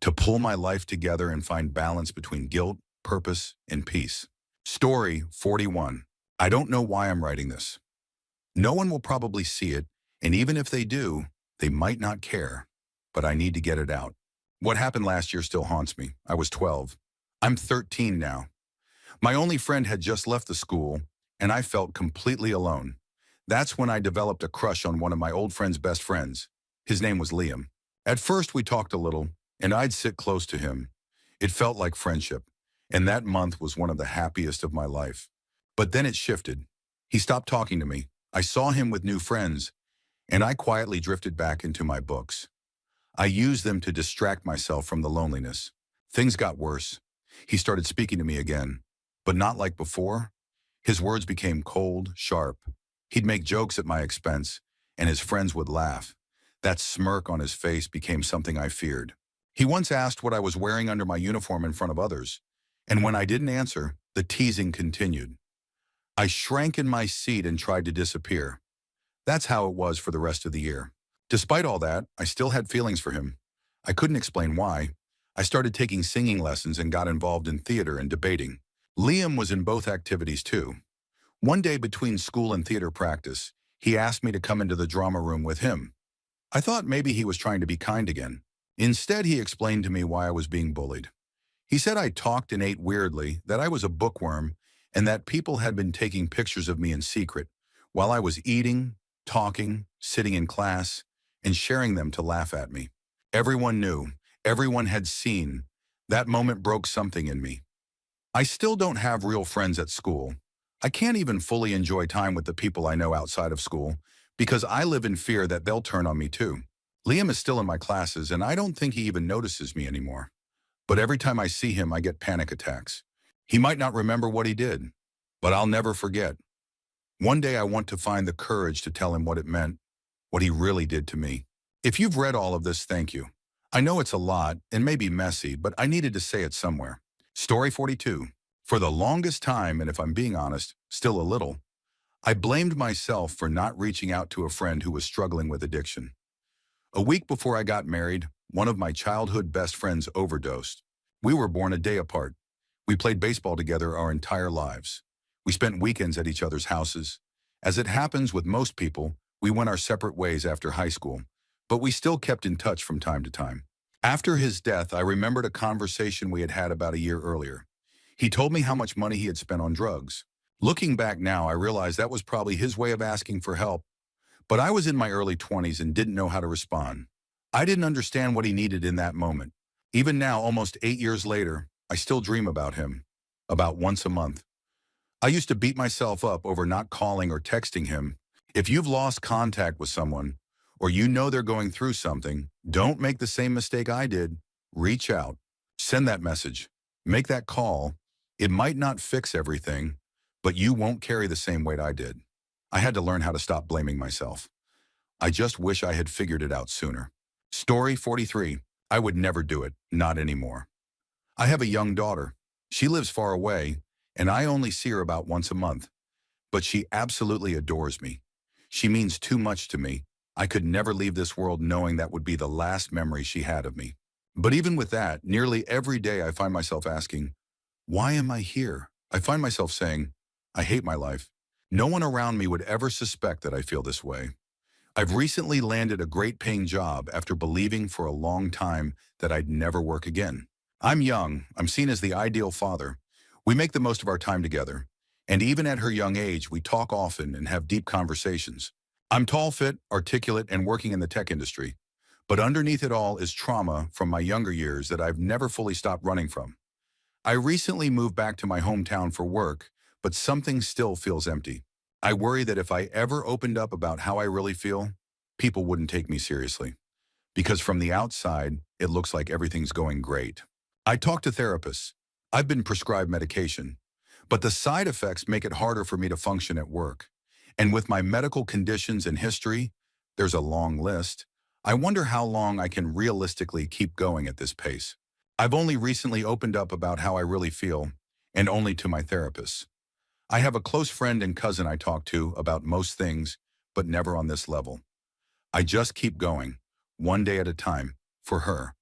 to pull my life together and find balance between guilt, purpose, and peace. Story 41. I don't know why I'm writing this. No one will probably see it, and even if they do, they might not care. But I need to get it out. What happened last year still haunts me. I was 12. I'm 13 now. My only friend had just left the school, and I felt completely alone. That's when I developed a crush on one of my old friend's best friends. His name was Liam. At first, we talked a little, and I'd sit close to him. It felt like friendship, and that month was one of the happiest of my life. But then it shifted. He stopped talking to me. I saw him with new friends, and I quietly drifted back into my books. I used them to distract myself from the loneliness. Things got worse. He started speaking to me again, but not like before. His words became cold, sharp. He'd make jokes at my expense, and his friends would laugh. That smirk on his face became something I feared. He once asked what I was wearing under my uniform in front of others, and when I didn't answer, the teasing continued. I shrank in my seat and tried to disappear. That's how it was for the rest of the year. Despite all that, I still had feelings for him. I couldn't explain why. I started taking singing lessons and got involved in theater and debating. Liam was in both activities too. One day between school and theater practice, he asked me to come into the drama room with him. I thought maybe he was trying to be kind again. Instead, he explained to me why I was being bullied. He said I talked and ate weirdly, that I was a bookworm, and that people had been taking pictures of me in secret while I was eating, talking, sitting in class, and sharing them to laugh at me. Everyone knew, everyone had seen. That moment broke something in me. I still don't have real friends at school. I can't even fully enjoy time with the people I know outside of school because I live in fear that they'll turn on me too. Liam is still in my classes, and I don't think he even notices me anymore. But every time I see him, I get panic attacks. He might not remember what he did, but I'll never forget. One day I want to find the courage to tell him what it meant, what he really did to me. If you've read all of this, thank you. I know it's a lot and maybe messy, but I needed to say it somewhere. Story 42. For the longest time, and if I'm being honest, still a little, I blamed myself for not reaching out to a friend who was struggling with addiction. A week before I got married, one of my childhood best friends overdosed. We were born a day apart. We played baseball together our entire lives. We spent weekends at each other's houses. As it happens with most people, we went our separate ways after high school, but we still kept in touch from time to time. After his death, I remembered a conversation we had had about a year earlier. He told me how much money he had spent on drugs. Looking back now, I realized that was probably his way of asking for help, but I was in my early 20s and didn't know how to respond. I didn't understand what he needed in that moment. Even now, almost 8 years later, I still dream about him, about once a month. I used to beat myself up over not calling or texting him. If you've lost contact with someone, or you know they're going through something, don't make the same mistake I did. Reach out. Send that message. Make that call. It might not fix everything, but you won't carry the same weight I did. I had to learn how to stop blaming myself. I just wish I had figured it out sooner. Story 43. I would never do it, not anymore. I have a young daughter. She lives far away, and I only see her about once a month. But she absolutely adores me. She means too much to me. I could never leave this world knowing that would be the last memory she had of me. But even with that, nearly every day I find myself asking, why am I here? I find myself saying, I hate my life. No one around me would ever suspect that I feel this way. I've recently landed a great paying job after believing for a long time that I'd never work again. I'm young. I'm seen as the ideal father. We make the most of our time together. And even at her young age, we talk often and have deep conversations. I'm tall, fit, articulate, and working in the tech industry. But underneath it all is trauma from my younger years that I've never fully stopped running from. I recently moved back to my hometown for work, but something still feels empty. I worry that if I ever opened up about how I really feel, people wouldn't take me seriously. Because from the outside, it looks like everything's going great. I talk to therapists. I've been prescribed medication. But the side effects make it harder for me to function at work. And with my medical conditions and history, there's a long list. I wonder how long I can realistically keep going at this pace. I've only recently opened up about how I really feel, and only to my therapist. I have a close friend and cousin I talk to about most things, but never on this level. I just keep going, one day at a time, for her.